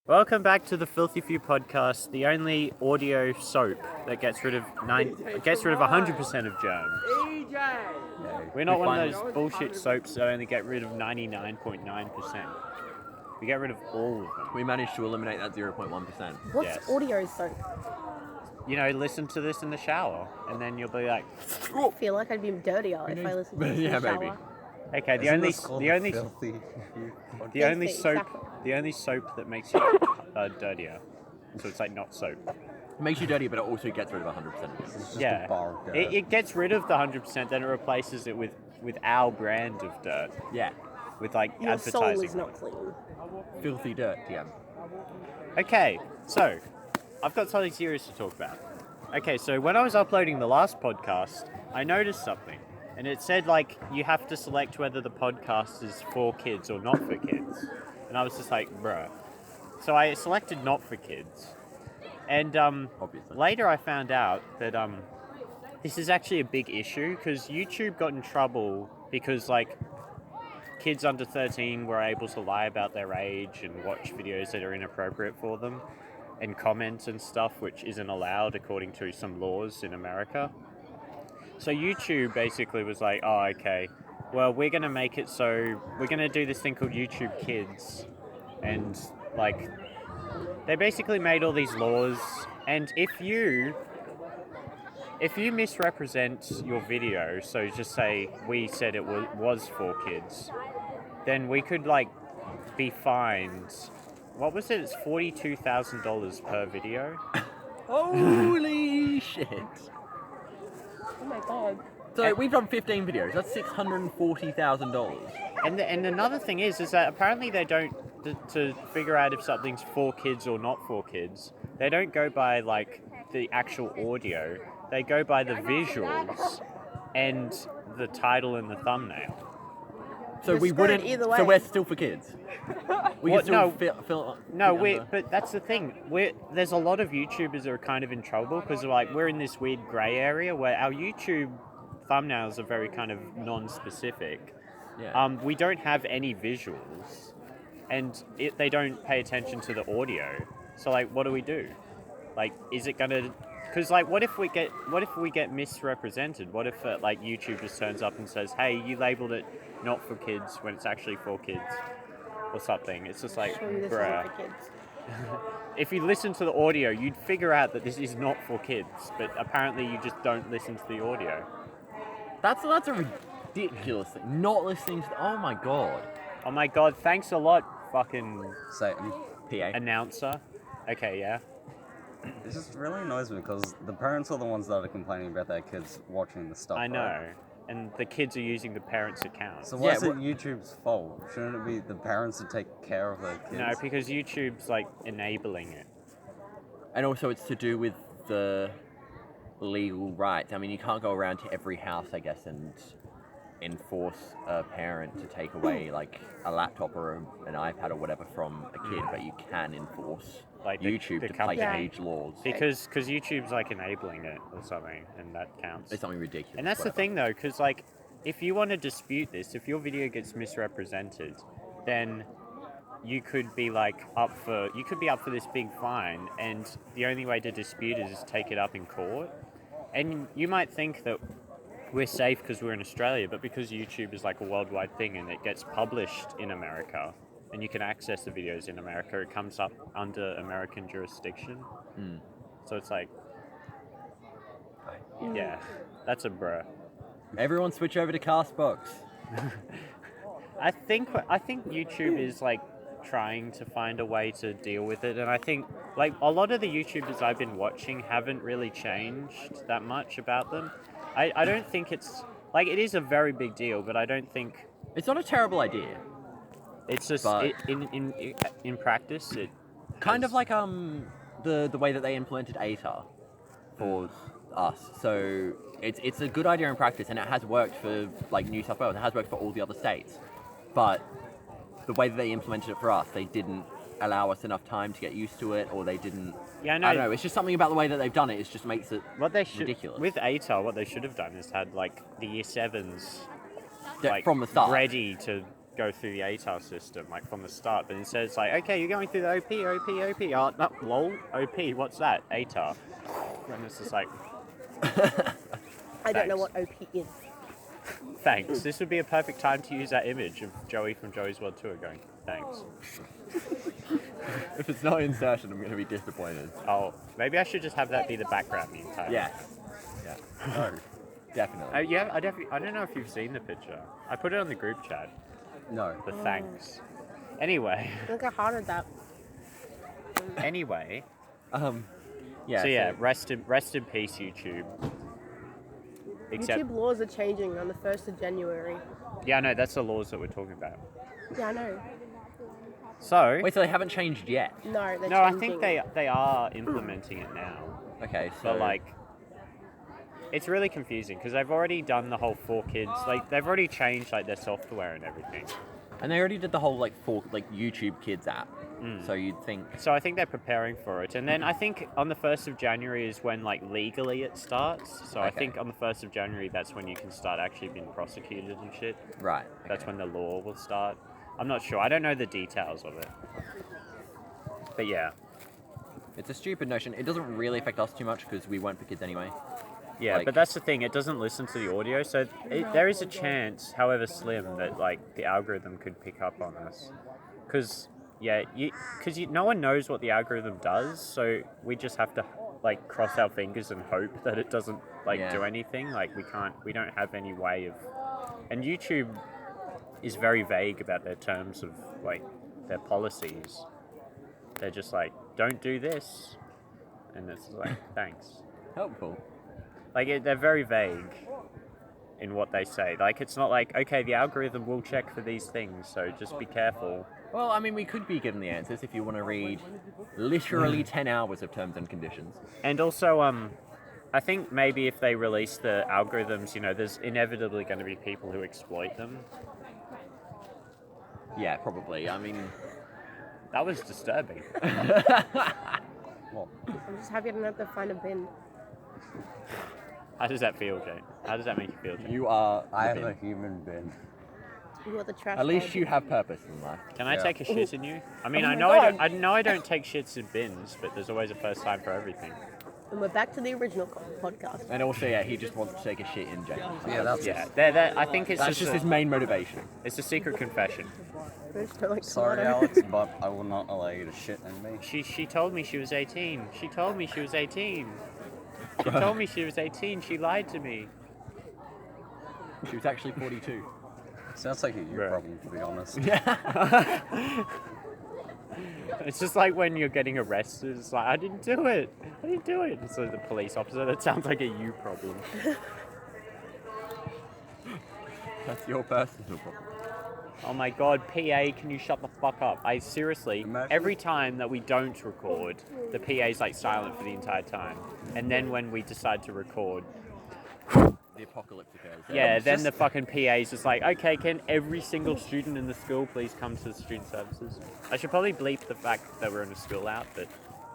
Welcome back to the Filthy Few Podcast, the only audio soap that gets rid of 100% of germs. We're not one of those bullshit soaps that only get rid of 99.9%. We get rid of all of them. We managed to eliminate that 0.1%. What's Yes. audio soap? You know, listen to this in the shower, and then you'll be like, I feel like I'd be dirtier if I listened to this in Yeah, the maybe. shower. okay, the only soap that makes you dirtier. So it's like not soap. It makes you dirty, but it also gets rid of 100% of it. It's just Yeah, a bar of dirt. it gets rid of the 100%, then it replaces it with our brand of dirt, Yeah. with like Your soul advertising. is not clean. Filthy dirt, yeah. Okay, so I've got something serious to talk about. Okay, so when I was uploading the last podcast, I noticed something, and it said like you have to select whether the podcast is for kids or not for kids, and I was just like, bruh. So I selected not for kids, and Obviously. later I found out that this is actually a big issue because YouTube got in trouble because like kids under 13 were able to lie about their age and watch videos that are inappropriate for them and comment and stuff, which isn't allowed according to some laws in America. So YouTube basically was like, oh, okay, well, we're going to make it so we're going to do this thing called YouTube Kids. And like, they basically made all these laws, and if you misrepresent your video, so just say we said it was for kids, then we could like be fined. What was it? It's $42,000 per video. Holy shit. Oh my god. So we've done 15 videos. That's $640,000. And another thing is that apparently they don't to figure out if something's for kids or not for kids. They don't go by like the actual audio. They go by the visuals and the title and the thumbnail. So You're we screwed wouldn't. either So way. we're still for kids. We What? can still No. fit No, under- but that's the thing. There's a lot of YouTubers that are kind of in trouble because like we're in this weird grey area where our YouTube thumbnails are very kind of non-specific. Yeah. We don't have any visuals, and they don't pay attention to the audio. So like, what do we do? Like, is it gonna? Because like, what if we get misrepresented? What if like YouTube just turns up and says, "Hey, you labeled it not for kids when it's actually for kids," or something? It's just like, Surely this bruh. isn't for kids. If you listen to the audio, you'd figure out that this is not for kids. But apparently, you just don't listen to the audio. That's a ridiculous thing. Not listening to. Oh my god. Oh my god! Thanks a lot, fucking Satan. PA. announcer. Okay, yeah. It just really annoys me because the parents are the ones that are complaining about their kids watching the stuff. I know. right? And the kids are using the parents' accounts. So why Yeah, is it YouTube's fault? Shouldn't it be the parents to take care of their kids? No, because YouTube's like enabling it. And also, it's to do with the legal rights. I mean, you can't go around to every house, I guess, and enforce a parent to take away like a laptop or an iPad or whatever from a kid, but you can enforce Like YouTube the to company. play Yeah. age laws. Because YouTube's like enabling it or something, and that counts. It's something ridiculous. And that's the whatever. thing though, because like, if you want to dispute this, if your video gets misrepresented, then you could be like up for this big fine, and the only way to dispute it is take it up in court. And you might think that we're safe because we're in Australia, but because YouTube is like a worldwide thing and it gets published in America, and you can access the videos in America, it comes up under American jurisdiction. So it's like, yeah, that's a bruh. Everyone switch over to Castbox. I think YouTube is like trying to find a way to deal with it, and I think like a lot of the YouTubers I've been watching haven't really changed that much about them. I don't think it's like it is a very big deal, but I don't think It's not a terrible idea. it's just But- in practice it Kind has- of like the way that they implemented ATA for us. So it's a good idea in practice, and it has worked for like New South Wales. It has worked for all the other states, but the way that they implemented it for us, they didn't allow us enough time to get used to it, or they didn't. Yeah, I don't know. It's just something about the way that they've done it. It just makes it what they should ridiculous. with ATAR. What they should have done is had like the year sevens Yeah, like from the start. ready to go through the ATAR system, like from the start, but instead it's like, okay, you're going through the OP. Oh, no, lol, OP, what's that? ATAR. And it's just like, I don't know Thanks. what OP is. thanks. This would be a perfect time to use that image of Joey from Joey's World Tour going, thanks. If it's not insertion, I'm going to be disappointed. Oh, maybe I should just have that be the background the entire Yes. Yeah. No. Definitely. Yeah, I don't know if you've seen the picture. I put it on the group chat, No. the thanks. Anyway, Look how hard at that. anyway. Yeah. So yeah, rest in peace, YouTube. Except, YouTube laws are changing on the 1st of January. yeah, no, that's the laws that we're talking about. Yeah, I know. So, Wait, so they haven't changed yet? No, they're no, I changing. think they are implementing it now. Okay, so But like, it's really confusing because they've already done the whole 4Kids. Like, they've already changed like their software and everything. and they already did the whole like YouTube Kids app. So you'd think So I think they're preparing for it, and then I think on the 1st of January is when like legally it starts. So I Okay. think on the 1st of January that's when you can start actually being prosecuted and shit. right. That's okay. when the law will start. I'm not sure. I don't know the details of it. But yeah. It's a stupid notion. It doesn't really affect us too much because we weren't for kids anyway. Yeah, Like- but that's the thing. It doesn't listen to the audio, so there is a chance, however slim, that like the algorithm could pick up on us. Because no one knows what the algorithm does, so we just have to like cross our fingers and hope that it doesn't like Yeah. do anything. Like we don't have any way of. And YouTube is very vague about their terms of like their policies. They're just like, don't do this, and it's like, thanks. Helpful. Like, they're very vague in what they say. Like, it's not like, okay, the algorithm will check for these things, so just be careful. Well, I mean, we could be given the answers if you want to read literally 10 hours of terms and conditions. And also, I think maybe if they release the algorithms, you know, there's inevitably going to be people who exploit them. Yeah, probably. I mean, That was disturbing. Well, I'm just happy I don't have to find a bin. How does that feel, Jane? How does that make you feel, Jane? you are. I the am a bin. human being. You got the trash At least bag. you have purpose in life. Can I Yeah. take a shit in you? I mean, Oh I my know God. I know I don't take shits in bins, but there's always a first time for everything. And we're back to the original podcast. And also, yeah, he just wants to take a shit in jail. Yeah, that's Yeah, I think it's That's just his main motivation. it's a secret confession. I just don't like Sorry, tomato. Alex, but I will not allow you to shit in me. She told me she was 18. She told me she was 18. She told me she was 18. She lied to me. She was actually 42. Sounds like a you Right. problem, to be honest. It's just like when you're getting arrested. It's like, I didn't do it. I didn't do it. So the police officer, that sounds like a you problem. That's your personal problem. Oh my god, PA, can you shut the fuck up? I seriously, Imagine- every time that we don't record, the PA's like silent for the entire time. And then when we decide to record, The apocalypse occurs. yeah, then the fucking PA's just like, okay, can every single student in the school please come to the student services? I should probably bleep the fact that we're in a school out, but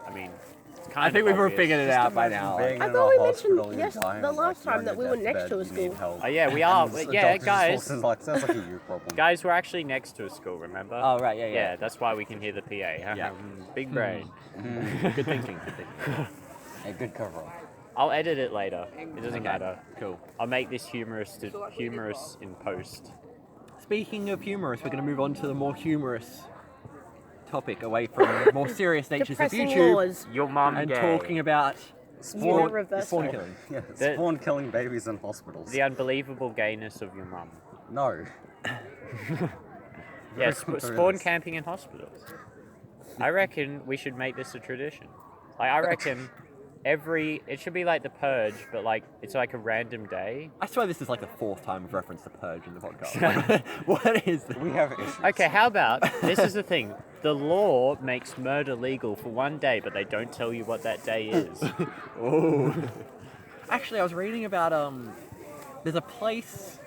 I mean, it's kind I of think we've all obvious. figured it Just out by imagine now. being I in thought a we hospital, mentioned, you're yes, dying, the like, last you're time on that we your were next deathbed, to a you need school. help. Oh yeah, we are. And the Yeah, doctor just guys. walks in like, sounds like a you problem. Guys, we're actually next to a school, remember? Oh, right, yeah. Yeah, that's why we can hear the PA. Yeah. Big brain. Good thinking, good thinking. A good cover up. I'll edit it later. It doesn't Okay, matter. Cool. I'll make this humorous in post. Speaking of humorous, we're going to move on to the more humorous topic away from the more serious natures of Depressing YouTube laws. Your mum and gay. talking about Unit reversal. spawn killing. Yeah, The- spawn killing babies in hospitals. The unbelievable gayness of your mum. No. Yeah, There spawn is. camping in hospitals. I reckon we should make this a tradition. Like, I reckon it should be like the Purge, but like it's like a random day. I swear this is like the fourth time we've referenced the Purge in the podcast. What is this? We have issues. Okay, how about this is the thing. The law makes murder legal for one day, but they don't tell you what that day is. Oh. Actually, I was reading about there's a place.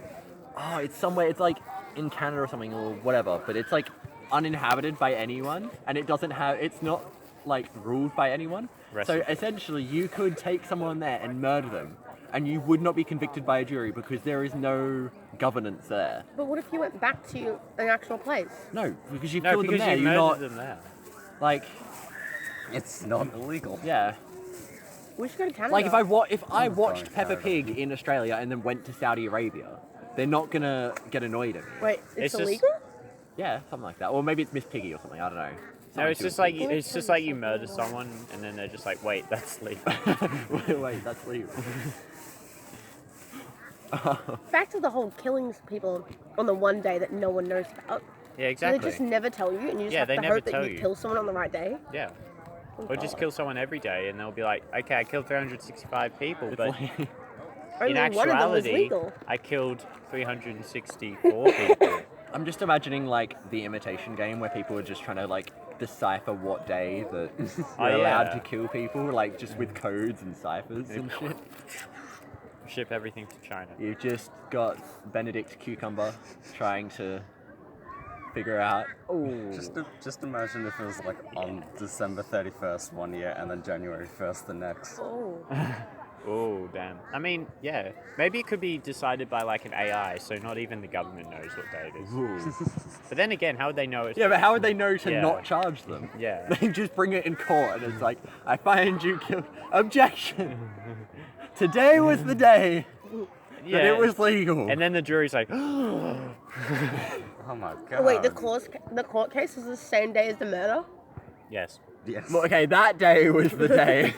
Oh, it's somewhere. It's like in Canada or something or whatever, but it's like uninhabited by anyone, and it doesn't have. It's not like ruled by anyone. So essentially, you could take someone there and murder them, and you would not be convicted by a jury because there is no governance there. But what if you went back to an actual place? No, because you've No, killed them because there. you You're murdered not them there. like, It's not illegal. yeah. We should go to Canada. Like if I I'm watched going Peppa Canada. Pig in Australia and then went to Saudi Arabia, they're not gonna get annoyed at me. Wait, It's it's just- illegal? Yeah, something like that. Or maybe it's Miss Piggy or something. I don't know. No, it's just like Pig. it's just like you murder someone and then they're just like, wait, that's legal. Wait, that's legal. Back to the whole killing people on the one day that no one knows about. Yeah, So exactly. they just never tell you, and you just Yeah, have they to never hope that tell you you. kill someone on the right day. Yeah. Oh, Or just God. kill someone every day and they'll be like, okay, I killed 365 people, but Only in one of them was actuality, legal. I killed 364 people. I'm just imagining like the imitation game where people are just trying to like decipher what day that Oh, you're allowed yeah. to kill people, like just with codes and ciphers and shit. Ship everything to China. You've just got Benedict Cucumber trying to figure out. Oh, Just imagine if it was like on December 31st one year and then January 1st the next. Oh. Oh, damn. I mean, yeah. Maybe it could be decided by like an AI, so not even the government knows what day it is. But then again, how would they know it's... yeah, but how would they know to Yeah. not charge them? Yeah. They just bring it in court and it's like, I find you killed. Objection! Today was the day Yeah. that it was legal. And then the jury's like, Oh my god. Wait, the court case is the same day as the murder? yes. Yes. Well, okay, that day was the day.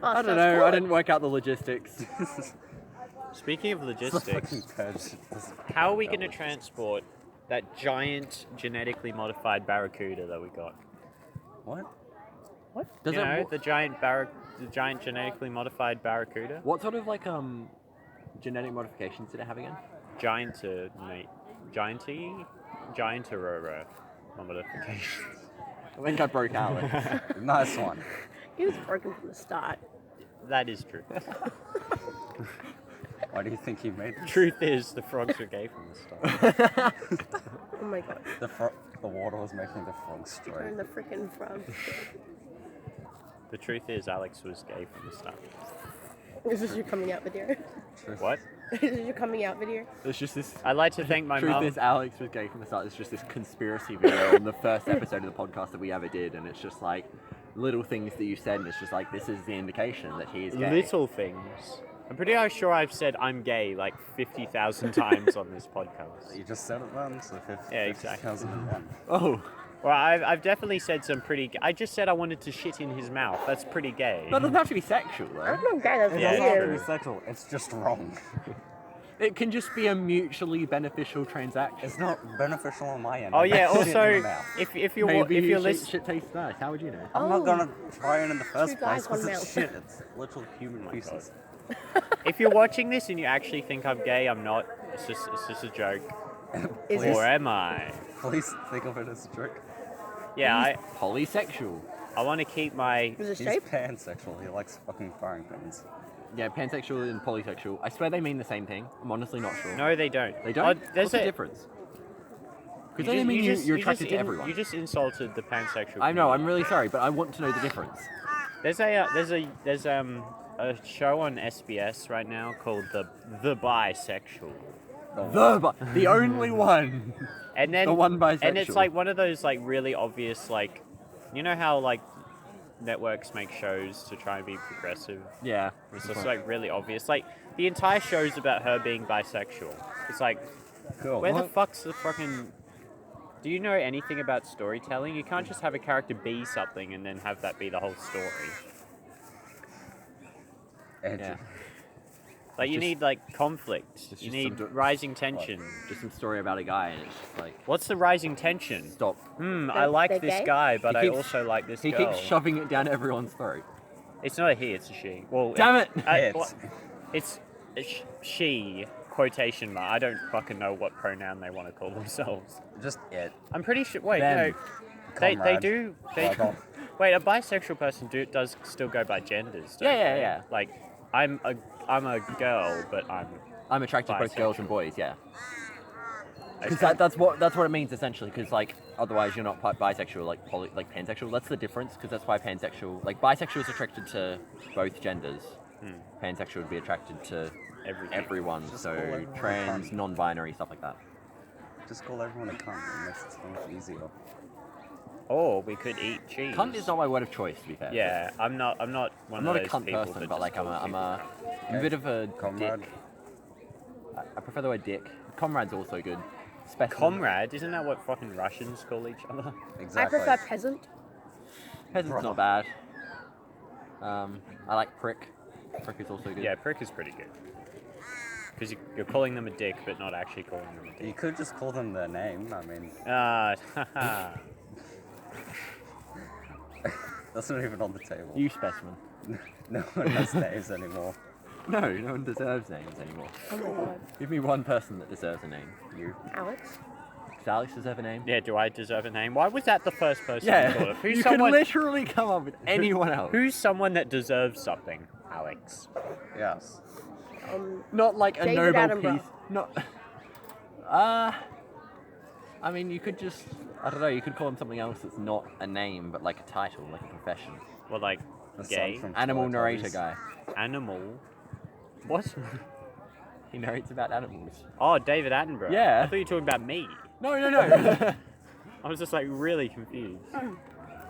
Oh, I so don't it's know, I court. didn't work out the logistics. Speaking of It's the fucking logistics, purge. how are we going to transport that giant genetically modified barracuda that we got? What? What? Does you it know, wa- the giant genetically modified barracuda? What sort of like genetic modifications did it have again? Giantarora modifications. I think I broke out. Nice one. He was broken from the start. That is true. Why do you think he made this? Truth is, the frogs were gay from the start. Oh my god. The water was making the frogs straight. Turn the freaking frog. The truth is, Alex was gay from the start. This is your coming out video. What? This is your coming out video. It's just this. I'd like to thank my Truth mum. is, Alex was gay from the start. It's just this conspiracy video on the first episode of the podcast that we ever did, and it's just like little things that you said, and it's just like this is the indication that he is gay. Little things. I'm pretty sure I've said I'm gay like 50,000 times on this podcast. You just said it then, so Yeah, exactly. 50,001. Oh, Well, I've definitely said some pretty... I just said I wanted to shit in his mouth. That's pretty gay. that doesn't have to be sexual I'm though. not gay, that's It Yeah, doesn't have to weird. be sexual, it's just wrong. It can just be a mutually beneficial transaction. It's not beneficial on my end. Oh I yeah. got shit in the Also, mouth. if you're Maybe if you're shit, listening, shit tastes nice. How would you know? I'm Oh. not gonna try it in the first Two guys, place because one it's mouth. shit. It's literal human pieces. if you're watching this and you actually think I'm gay, I'm not. It's just a joke. Is Please. Or am I? Please think of it as a joke. Yeah, Polysexual. I want to keep my. Is it He's shape? pansexual. He likes fucking firing pins. Yeah, pansexual and polysexual. I swear they mean the same thing. I'm honestly not sure. No, they don't. They don't? Oh, What's there's the a difference? You Because they just- mean you just- you're you attracted just to in- everyone. You just insulted the pansexual. I know, I'm community. really sorry, but I want to know the difference. There's a show on SBS right now called the Bisexual, The only one. and then The one bisexual. and it's like one of those like really obvious like, you know how like networks make shows to try and be progressive. Yeah. It's just like really obvious. Like the entire show's about her being bisexual. It's like, Cool. where the fuck's the fucking? Do you know anything about storytelling? You can't just have a character be something and then have that be the whole story. Edgy. Yeah. Like you Just- need like conflict. it's You just need some rising tension. Just some story about a guy, and it's just like, What's the rising tension? stop. I like they're this gay? guy, but He I keeps- also like this He girl. keeps shoving it down everyone's throat. It's not a he, it's a she. Well, Damn it! It's she, quotation mark. I don't fucking know what pronoun they want to call themselves. Just it. I'm pretty sure. Wait, Them. no. They Comrade. do. They, Like, oh. wait, a bisexual person does still go by genders. Don't Yeah, they? yeah. Like, I'm a girl, but I'm attracted to both girls Bisexual. and boys, yeah. Because okay. that's what it means essentially. Because like otherwise you're not bisexual, like pansexual. That's the difference. Because that's why pansexual, like bisexual, is attracted to both genders, pansexual would be attracted to everyone. Just So call everyone a trans, cunt. non-binary, stuff like that. Just call everyone a cunt. It makes it so much easier. Or we could eat cheese. Cunt is not my word of choice, to be fair. Yeah, I'm not one I'm of not a those cunt people person, that but just like I'm calls a people bit of a Comrade. dick. I prefer the word dick. Comrade's also good. Specimen. Comrade, isn't that what fucking Russians call each other? Exactly. I prefer peasant. Peasant's not bad. I like prick. Prick is also good. Yeah, prick is pretty good. Because you're calling them a dick, but not actually calling them a dick. You could just call them their name. I mean, Haha. that's not even on the table. You specimen. No one has names anymore. No one deserves names anymore. Oh my god. Give me one person that deserves a name. You. Alex? Does Alex deserve a name? Yeah, do I deserve a name? Why was that the first person you thought Yeah. of? Who's You someone, can literally come up with anyone else. who's someone that deserves something? Alex. Yes. Not like a David Nobel Attenborough. Peace. Not. I mean, you could just. I don't know. You could call him something else that's not a name, but like a title, like a profession. Well, like, The son gay? from Animal Twilight narrator Zombies. guy. Animal? What? He narrates about animals. Oh, David Attenborough. Yeah. I thought you were talking about me. No. no. I was just like really confused.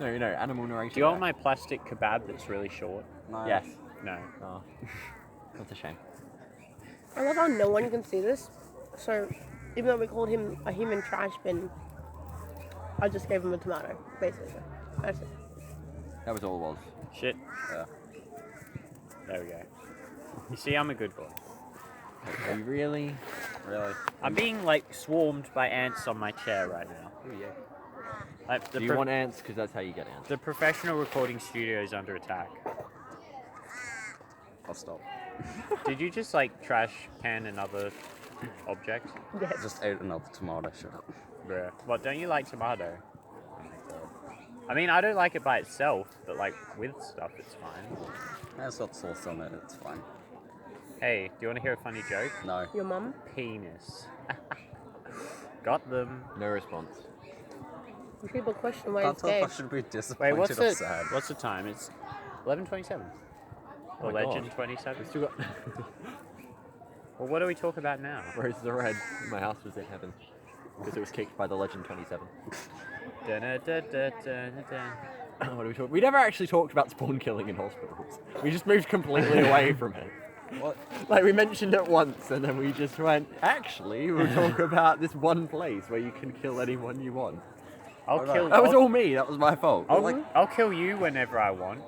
No. Animal narrator. Do you want guy. my plastic kebab that's really short? No. Yes. No. Oh. That's a shame. I love how no one can see this. So, even though we called him a human trash bin, I just gave him a tomato, basically. That's it. That was all it was. Shit. Yeah. There we go. You see, I'm a good boy. Are you really? Really? I'm being like swarmed by ants on my chair right now. Oh yeah. Like, Do you want ants? Because that's how you get ants. the professional recording studio is under attack. I'll stop. Did you just like trash can another object? Yes. Just ate another tomato. Shut up. Bruh. What, don't you like tomato? I mean, I don't like it by itself, but like with stuff, it's fine. It's got sauce on it. It's fine. Hey, do you want to hear a funny joke? No. Your mum? Penis. Got them. No response. People question why Can't it's tell gay. if I should be Wait, disappointed what's or the sad. what's the time? It's 11:27. Oh Or my Legend God. 27. We still got. Well, what do we talk about now? Where's the red? My house was in heaven. Because it was kicked by the Legend 27. Dun-dun-dun-dun-dun-dun. What are we talking? We never actually talked about spawn killing in hospitals. We just moved completely away from it. What? Like we mentioned it once, and then we just went. Actually, we'll talk about this one place where you can kill anyone you want. I'll Alright. kill. That was I'll, all me. That was my fault. I'll kill you whenever I want.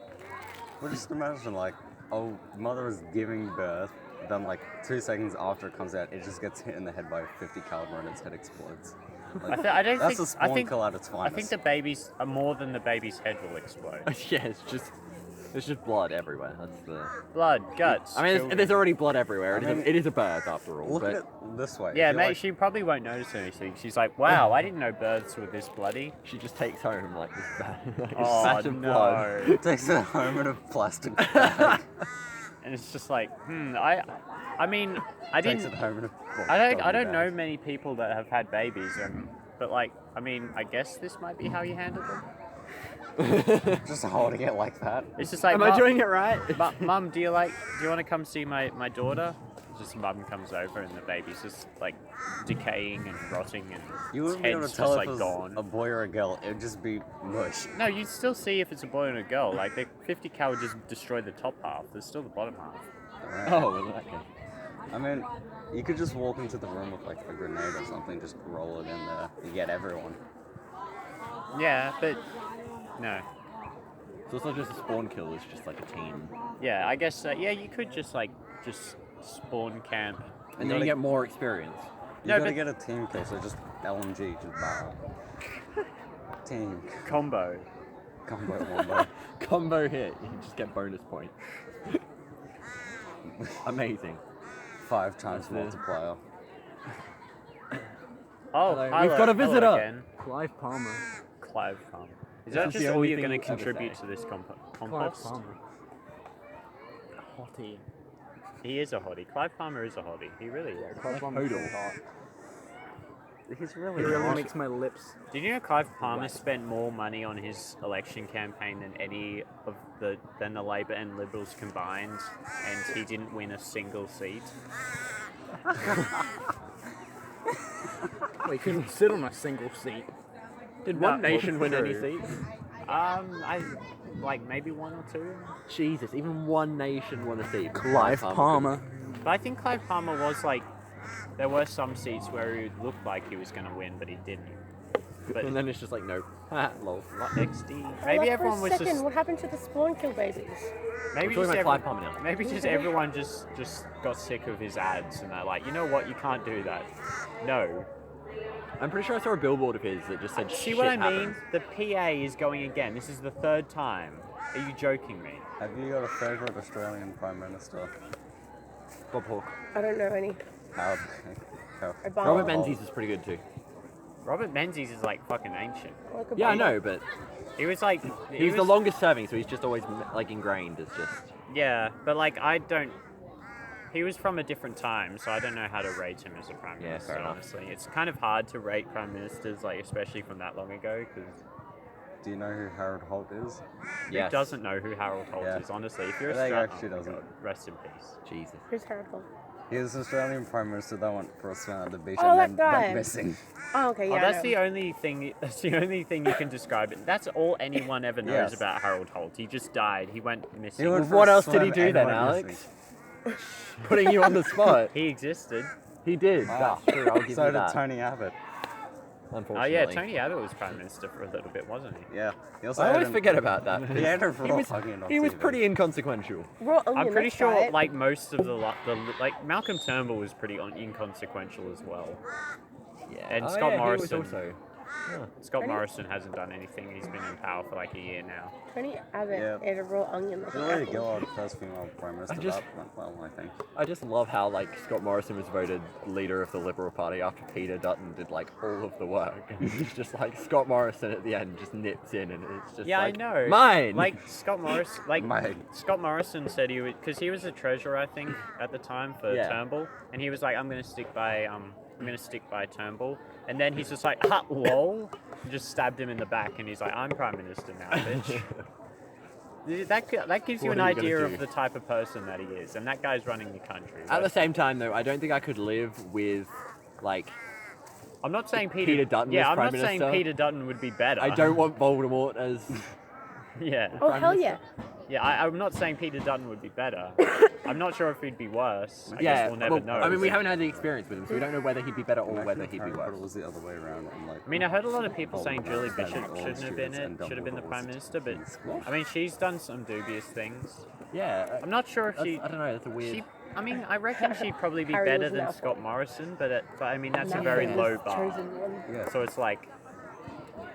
Well, just imagine, like, oh, mother is giving birth, then, like, 2 seconds after it comes out, it just gets hit in the head by a 50 caliber and its head explodes. Like, I don't that's think. a spawn I think. kill at its I finest. think the babies are more than the baby's head will explode. Yeah, it's just blood everywhere. That's the. Blood, guts. I mean, children. there's already blood everywhere. I mean, it is a birth after all. Look but at it this way. Yeah, If you're mate. like- She probably won't notice anything. She's like, "Wow, I didn't know births were this bloody." she just takes home like this, like this Oh vat of blood. no! takes it home in a plastic bag. And it's just like, I mean, I Takes didn't. it home in a I don't bag. know many people that have had babies, but like, I mean, I guess this might be how you handle them. Just holding it like that. It's just like, Am I doing it right? Mum, do you want to come see my daughter? Just mum comes over and the baby's just like decaying and rotting and You its wouldn't be able head's to tell just if like it was gone. a boy or a girl. It would just be mush. No, you'd still see if it's a boy and a girl. Like the 50 cal would just destroy the top half. There's still the bottom half. Oh, well, okay. I mean, you could just walk into the room with like a grenade or something, just roll it in there. You get everyone. Yeah, but no. So it's not just a spawn kill. It's just like a team, Yeah, I guess. Yeah, you could just spawn camp. and then gotta- you get more experience. You No, gotta but- get a team kill, so just LMG, just barrel. Team Combo. combo wombo. Combo hit. You can just get bonus points. Amazing. 5 times That's it. multiplier. Oh, Hello. hello, We've got a hello visitor. again. Clive Palmer. Clive Palmer. Is This that is just the all only you're thing going to you'll ever contribute say. to this Clive compost? Palmer. Hottie. He is a hottie. Clive Palmer is a hottie. He really is. Clive Palmer's really hot. He's really It really not. makes my lips. Did you know Clive Palmer spent more money on his election campaign than the Labor and Liberals combined, and he didn't win a single seat? We couldn't sit on a single seat. Did No, One Nation well, win any true. seats? I like maybe one or two. Jesus, even One Nation won a seat. Clive Palmer. But I think Clive Palmer was like, there were some seats where he looked like he was going to win, but he didn't. But And then it's just like, no. Ha, lol. XD. I Maybe left everyone for a was second. just. What happened to the spawn kill babies? Maybe We're talking just about Clive Palmer now. maybe just everyone just got sick of his ads, and they're like, you know what, you can't do that. No. I'm pretty sure I saw a billboard of his that just said See shit what I mean? happens. The PA is going again. This is the third time. Are you joking me? Have you got a favourite Australian Prime Minister? Bob Hawke. I don't know any. How? Obama. Robert Menzies is pretty good too. Robert Menzies is like fucking ancient. Like Yeah, I Obama. know, but He was like he's the longest serving, so he's just always like ingrained as just. Yeah, but like I don't. He was from a different time, so I don't know how to rate him as a prime Yeah, minister. fair enough. Honestly, it's kind of hard to rate prime ministers, like especially from that long ago, because Do you know who Harold Holt is? Yes. who doesn't know who Harold Holt Yeah. is? Honestly, if you're I think Australian, actually doesn't. God, rest in peace. Jesus. Who's Harold Holt? He was Australian Prime Minister that went for a swim at the beach Oh, and that then guy. went missing. Oh, okay, yeah. Oh, I that's know. the only thing. That's the only thing you can describe it. That's all anyone ever knows Yes. about Harold Holt. He just died. He went missing. He went for What a else did he swim do and then, went Alex? missing. Putting you on the spot. He existed. He did. Ah, That's true. I'll give so you did that. Tony Abbott. Oh Unfortunately. yeah, Tony Abbott was prime minister for a little bit, wasn't he? Yeah. He also I had always an- forget about that. He had a He was, hugging on he was TV. pretty inconsequential. Raw onion, I'm pretty let's sure, try it. like most of the like Malcolm Turnbull was pretty inconsequential as well. Yeah. And Oh, Scott yeah, he Morrison. was also. Scott Tony- Morrison hasn't done anything. He's been in power for like a year now. Tony Abbott Yeah. ate a raw onion like an Julia apple. Gillard, first female Prime Minister. just- That went well, I think. I just love how like Scott Morrison was voted leader of the Liberal Party after Peter Dutton did like all of the work. And it's just like Scott Morrison at the end just nips in and it's just Yeah, like, I know. mine. Like Scott Morrison, Mine. Scott Morrison said he would, because he was the treasurer, I think, at the time for Yeah. Turnbull, and he was like, I'm gonna stick by Turnbull, and then he's just like, ha, lol, and just stabbed him in the back, and he's like, I'm prime minister now, bitch. That gives you What an are you gonna idea do? of the type of person that he is, and that guy's running the country. At the same time though, I don't think I could live with like I'm not saying Peter Dutton Yeah, as I'm Prime not saying Minister. Peter Dutton would be better. I don't want Voldemort as Yeah. Oh, Prime hell Minister. yeah. Yeah, I'm not saying Peter Dutton would be better. I'm not sure if he'd be worse. I yeah. guess we'll never well, know. I mean, we haven't had the experience with him, so we don't know whether he'd be better or Imagine whether if he'd be Harry Potter worse. was the other way around and like. I mean, I heard a lot of people saying Julie Voldemort Bishop banned all shouldn't have been students and should have been the Dumbledore prime was minister, but in school. I mean, she's done some dubious things. Yeah. I'm not sure if That's- she. I don't know. That's a weird. I mean, I reckon she'd probably be Harry better was an than apple. Scott Morrison, but I mean, that's a Malfoy very was low the bar. chosen one. Yeah. So it's like,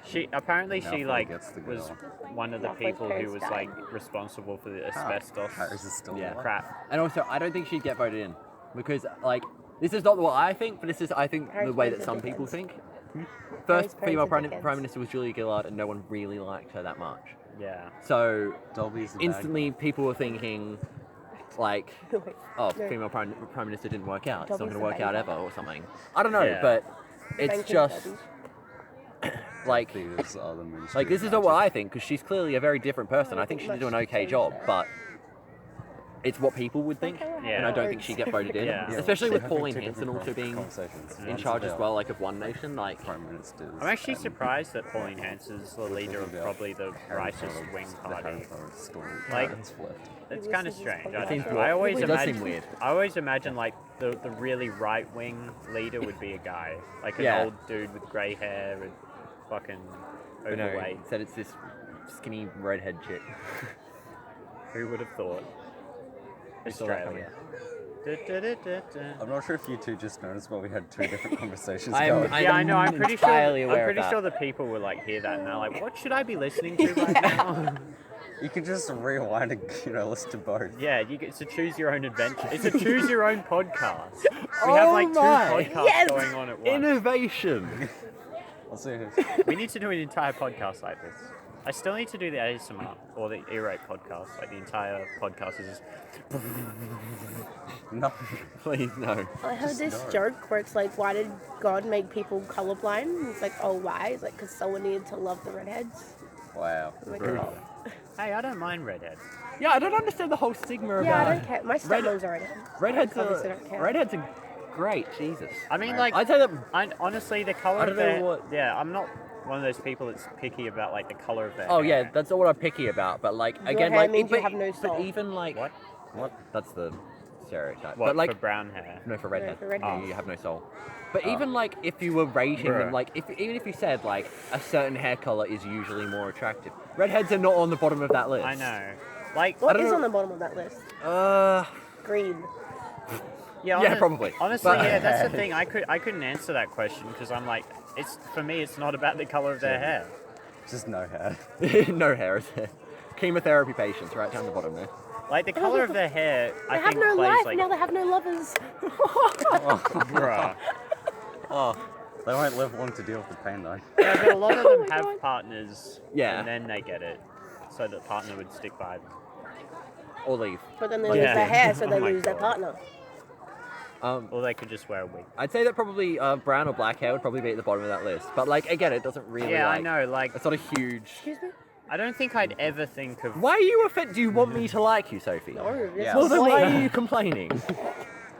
she apparently she Malfoy like gets the was girl. one of the Malfoy's people who parents was died. like responsible for the asbestos Harry's is still Yeah. alive. crap. And also, I don't think she'd get voted in because, like, this is not what I think, but this is, I think, Harry's the way parents that are some people think. Harry's First parents female are prime dickheads. minister was Julia Gillard, and no one really liked her that much. Yeah. So Dobby's the bad instantly, guy. people were thinking, like, Wait, oh, no. female prime minister didn't work out. It's not Dobby's going to the work out bad ever, guy. or something. I don't know, Yeah. but it's Thank you, just Dobby. like. These are the Ministry Like, this of is not what Magic. I think, because she's clearly a very different person. I think she'd do an okay job, but it's what people would think, and Yeah. I don't think she'd get voted in. Yeah. Especially So with having Pauline two Hanson different also being conversations. in One's charge as about well, like of One Nation. Like, Prime Ministers. I'm actually and surprised that Pauline Hanson's the leader of about probably the Harry rightist Potter- wing the Harry party. Potter story. Like- It's flipped. It's He kind of listens to strange. this I, podcast. think, I always It does imagine. seem weird. I always imagine like the really right wing leader would be a guy, like an Yeah. old dude with grey hair and fucking you know, overweight. instead it's this skinny redhead chick. Who would have thought? We saw that Australia. Da-da-da-da-da. I'm not sure if you two just noticed, but we had two different conversations I'm- going. I- Yeah, I know. I'm pretty sure. entirely I'm aware of pretty that. sure the people will like hear that and they're like, "What should I be listening to right now?" You can just rewind and listen to both. Yeah, it's a choose your own adventure. It's a choose your own podcast. We have like two my. podcasts Yes! going on at once. Innovation. I'll see who. We need to do an entire podcast like this. I still need to do the ASMR or the earache podcast. Like the entire podcast is just. No. Please, no. I heard this No. joke where it's like, why did God make people colorblind? And it's like, oh, why? It's like, because someone needed to love the redheads. Wow. I'm like, Bruh. oh. Hey, I don't mind redheads. Yeah, I don't understand the whole stigma about. Yeah, I don't care. My stepmom's a redhead. Redheads Obviously are don't care. redheads are great. Jesus. I mean, like, I'd say that. honestly, the color I of don't know their what- yeah, I'm not one of those people that's picky about like the color of their Oh hair. yeah, that's not what I'm picky about. But like Your again, hair like means you but, have no soul. but even like What? That's the stereotype. What, but like for brown hair? no, for redhead. for redheads. You have no soul. But even like if you were rating them, Bruh. like even if you said like a certain hair color is usually more attractive, redheads are not on the bottom of that list. I know. Like, What don't is know- on the bottom of that list? Uh, Green. yeah, probably. Honestly, But- yeah, that's the thing. I couldn't answer that question because I'm like, it's for me, it's not about the color of their hair. Just no hair. no hair is there. Chemotherapy patients right down the bottom there. Like the color of their hair, They I have think no plays life, like, now they have no lovers. bruh. Oh, they won't live long to deal with the pain though. Yeah, but a lot of Oh them my have God. partners. Yeah. And then they get it, so the partner would stick by them. Or leave. But then they Yeah. lose their hair, so Oh they my lose their God. partner. Or they could just wear a wig. I'd say that probably brown or black hair would probably be at the bottom of that list. But like again, it doesn't really. Yeah, like, I know. Like, It's not a huge. Excuse me? I don't think I'd ever think of. Why are you offended? Do you want me to like you, Sophie? No, it's Yeah. Well, then the why point. are you complaining?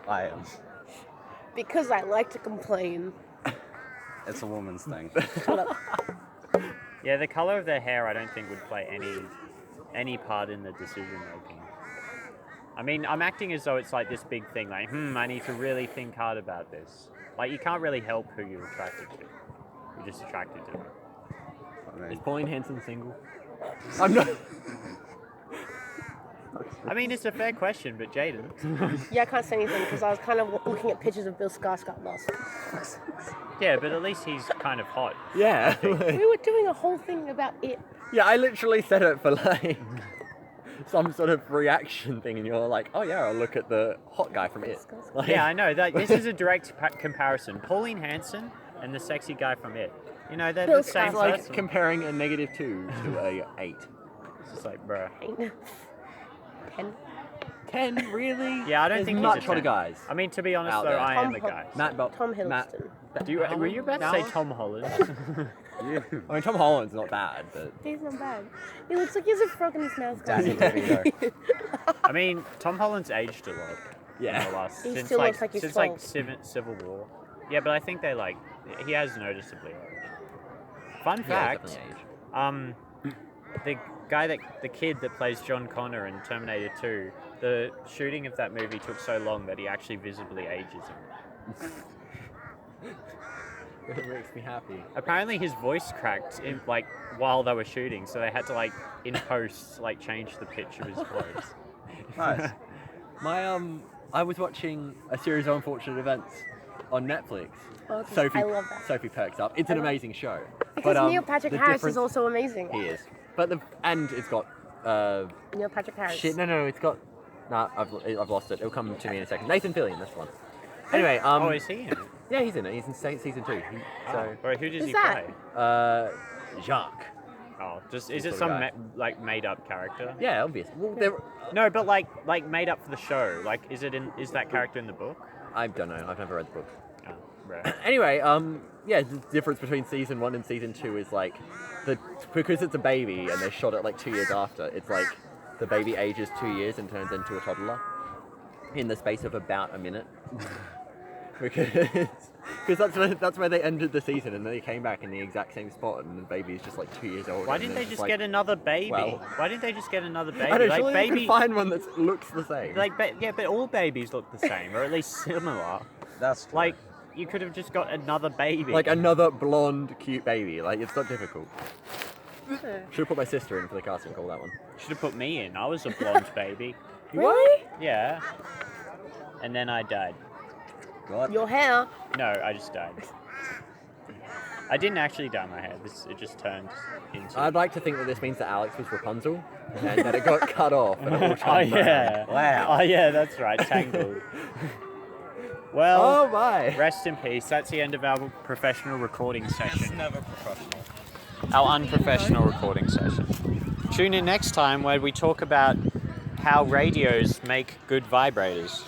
I am. Because I like to complain. It's a woman's thing. Shut up. Yeah, the color of their hair, I don't think would play any part in the decision making. I mean, I'm acting as though it's like this big thing, like, I need to really think hard about this. Like, you can't really help who you're attracted to. You're just attracted to them. I Is mean, Pauline Hanson single? I'm not. I mean, it's a fair question, but Jaden. Yeah, I can't say anything because I was kind of looking at pictures of Bill Skarsgård last. Yeah, but at least he's kind of hot. Yeah. We were doing a whole thing about it. Yeah, I literally said it for like some sort of reaction thing, and you're like, oh yeah, I'll look at the hot guy from It. Like, Yeah, I know. This is a direct comparison. Pauline Hanson and the sexy guy from It. You know, they're Bill the same It's like person. comparing a -2 to a 8. It's just like, bruh. 10. 10, really? Yeah, I don't There's think he's much a hotter 10. guys. I mean, to be honest, Out though, there. I am a Tom guy. Matt Bo- Tom Matt- Hiddleston. Were you about to say Tom Holland? I mean, Tom Holland's not bad, but He's not bad. He looks like he has a frog in his mouth. Danny DeVito. I mean, Tom Holland's aged a lot. yeah. In the last, He since still like, looks like he's since 12. like Civil War. Yeah, but I think they like he has noticeably aged. Fun Yeah, fact: definitely age. the kid that plays John Connor in Terminator 2, the shooting of that movie took so long that he actually visibly ages him. It makes me happy. Apparently, his voice cracked in like while they were shooting, so they had to like in post like change the pitch of his voice. Nice. I was watching a series of unfortunate events on Netflix. Oh, I love that. Sophie perks up. It's an amazing show. Because But, Neil Patrick the Harris difference- is also amazing. He is. But and it's got Neil Patrick Harris. shit. No, it's got. Nah, I've lost it. It'll come to me in a second. Nathan Fillion, that's the one. Anyway, Oh, is he in it? yeah, he's in it. He's in season 2. So, Or who does Who's he that? play? Jacques. Oh, just is it sort of some guy. like made up character? Yeah, obvious. Well, there. No, but like made up for the show. Like, is that character in the book? I don't know. I've never read the book. Oh, right. Anyway, yeah, the difference between season 1 and season 2 is like because it's a baby and they shot it like 2 years after. It's like the baby ages 2 years and turns into a toddler in the space of about a minute. Because that's where they ended the season, and then they came back in the exact same spot, and the baby is just like 2 years old. Why and didn't then they it's just like, get another baby? well- Why didn't they just get another baby? I don't know, Like surely they baby, could find one that looks the same. yeah, but all babies look the same, or at least similar. That's true. Like, you could have just got another baby. Like another blonde, cute baby. Like, it's not difficult. Should have put my sister in for the casting call, that one. Should have put me in. I was a blonde baby. Really? Yeah. And then I died. God. Your hair. No, I just died. I didn't actually dye my hair. It just turned into. I'd like to think that this means that Alex was Rapunzel, and that it got cut off, and it all Oh turned yeah. Wow. Oh yeah, that's right. Tangled. Well, Oh my! rest in peace. That's the end of our professional recording session. Never professional. our unprofessional recording session. Tune in next time where we talk about how radios make good vibrators.